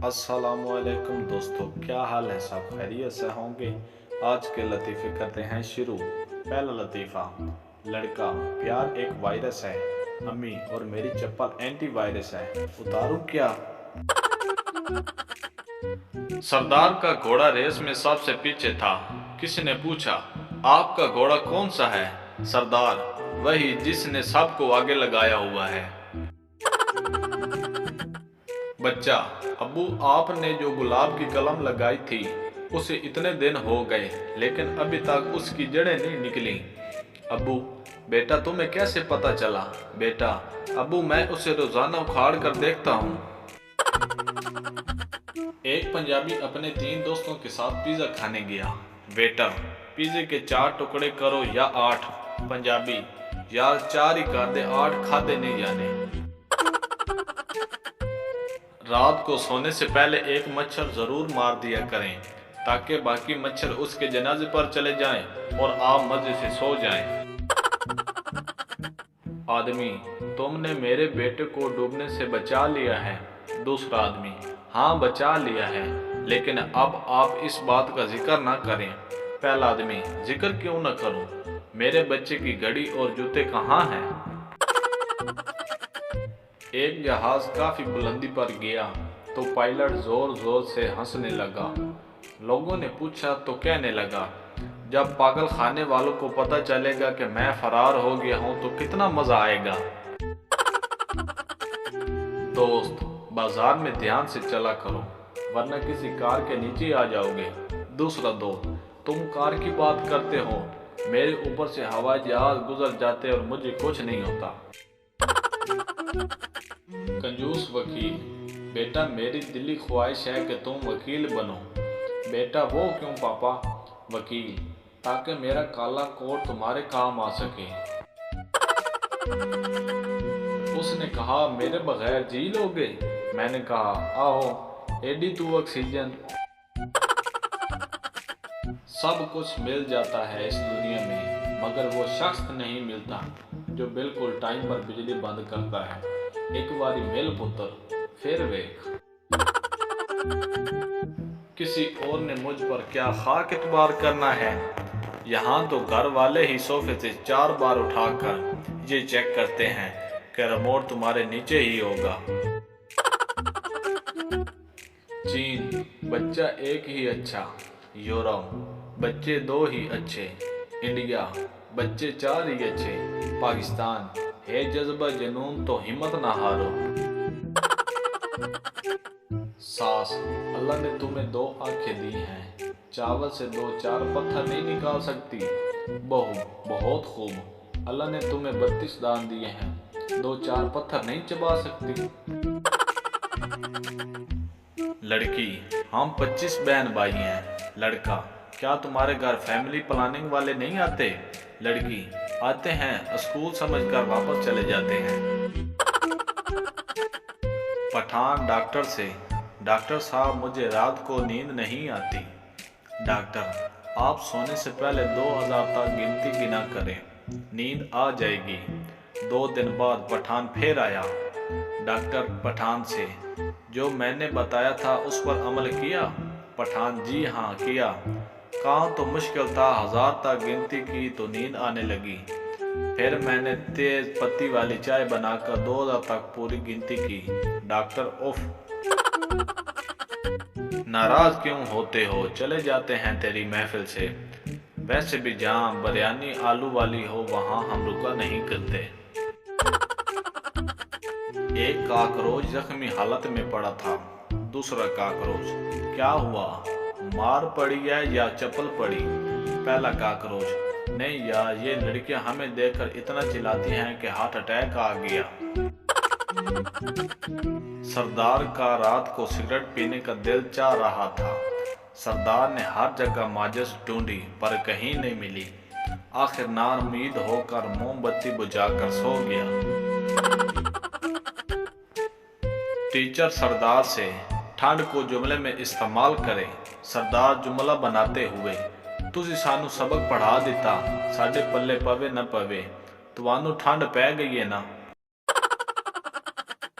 अस्सलामुअलैकुम दोस्तों, क्या हाल है? सब खैरियत से होंगे। आज के लतीफ़े करते हैं शुरू। पहला लतीफ़ा। लड़का, प्यार एक वायरस है। अम्मी, और मेरी चप्पल एंटी वायरस है, उतारूं क्या? सरदार का घोड़ा रेस में सबसे पीछे था। किसी ने पूछा, आपका घोड़ा कौन सा है? सरदार, वही जिसने सबको आगे लगाया हुआ है। बच्चा, अब्बू, आपने जो गुलाब की कलम लगाई थी उसे इतने दिन हो गए, लेकिन अभी तक उसकी जड़ें नहीं निकली। अब्बू, बेटा तुम्हें कैसे पता चला? बेटा, अब्बू, मैं उसे रोजाना उखाड़ कर देखता हूँ। एक पंजाबी अपने 3 दोस्तों के साथ पिज्जा खाने गया। वेटर, पिज्जे के 4 टुकड़े करो या 8? पंजाबी, यार 4 ही कर दे, 8 खाते नहीं जाने। रात को सोने से पहले एक मच्छर जरूर मार दिया करें, ताकि बाकी मच्छर उसके जनाजे पर चले जाएं और आप मजे से सो जाएं। आदमी, तुमने मेरे बेटे को डूबने से बचा लिया है। दूसरा आदमी, हाँ बचा लिया है, लेकिन अब आप इस बात का जिक्र ना करें। पहला आदमी, जिक्र क्यों न करूं? मेरे बच्चे की घड़ी और जूते कहाँ हैं? एक जहाज काफी बुलंदी पर गया तो पायलट जोर जोर से हंसने लगा। लोगों ने पूछा तो कहने लगा, जब पागल खाने वालों को पता चलेगा कि मैं फरार हो गया हूं तो कितना मजा आएगा। दोस्त, बाजार में ध्यान से चला करो, वरना किसी कार के नीचे आ जाओगे। दूसरा दोस्त, तुम कार की बात करते हो, मेरे ऊपर से हवाई जहाज गुजर जाते और मुझे कुछ नहीं होता। कंजूस वकील, बेटा मेरी दिली ख्वाहिश है कि तुम वकील बनो। बेटा वो क्यों पापा? वकील, ताकि मेरा काला कोट तुम्हारे काम आ सके। उसने कहा, मेरे बगैर जी लोगे? मैंने कहा, आओ, एडी तू ऑक्सीजन। सब कुछ मिल जाता है इस दुनिया में, मगर वो शख्स नहीं मिलता जो बिल्कुल टाइम पर बिजली बंद करता है। एक बारी मिल पुत्र, फिर वेख। किसी और ने मुझ पर क्या खाक इतबार करना है? यहाँ तो घर वाले ही सोफे से 4 बार उठाकर ये चेक करते हैं कि रिमोट तुम्हारे नीचे ही होगा। चीन, बच्चा एक ही अच्छा। यूरोप, बच्चे 2 ही अच्छे। इंडिया, बच्चे 4 ही अच्छे। पाकिस्तान, है जज्बा जुनून तो हिम्मत ना हारो। सास, अल्लाह ने तुम्हें 2 आंखें दी हैं, चावल से 2-4 पत्थर नहीं निकाल सकती। बहू, बहुत खूब, अल्लाह ने तुम्हें 32 दांत दिए हैं, 2-4 पत्थर नहीं चबा सकती। लड़की, हम 25 बहन भाई हैं। लड़का, क्या तुम्हारे घर फैमिली प्लानिंग वाले नहीं आते? लड़की, आते हैं, स्कूल समझकर वापस चले जाते हैं। पठान डॉक्टर से, डॉक्टर साहब मुझे रात को नींद नहीं आती। डॉक्टर, आप सोने से पहले 2000 तक गिनती गिना करें, नींद आ जाएगी। 2 दिन बाद पठान फिर आया। डॉक्टर पठान से, जो मैंने बताया था उस पर अमल किया? पठान, जी हाँ किया। काम तो मुश्किल था, 1000 तक गिनती की तो नींद आने लगी। फिर मैंने तेज पत्ती वाली चाय बनाकर 2000 तक पूरी गिनती की। डॉक्टर, उफ। नाराज क्यों होते हो? चले जाते हैं तेरी महफिल से। वैसे भी जहाँ बिरयानी आलू वाली हो वहाँ हम रुका नहीं करते। एक काकरोच जख्मी हालत में पड़ा था। दूसरा काकरोच, क्या हुआ, मार पड़ी है या चप्पल पड़ी? पहला काकरोच, नहीं यार, ये लड़कियां हमें देखकर इतना चिल्लाती हैं कि हार्ट अटैक आ गया। सरदार का रात को सिगरेट पीने का दिल चाह रहा था। सरदार ने हर जगह माचिस ढूंढी पर कहीं नहीं मिली। आखिर नाउम्मीद होकर मोमबत्ती बुझाकर सो गया। टीचर सरदार से, ठंड को जुमले में इस्तेमाल करें। सरदार जुमला बनाते हुए, तुझी सानू सबक पढ़ा दिता, साडे पल्ले पवे न पवे। ਤੁਹਾਨੂੰ ਠੰਡ ਪੈ ਗਈ ਹੈ ਨਾ?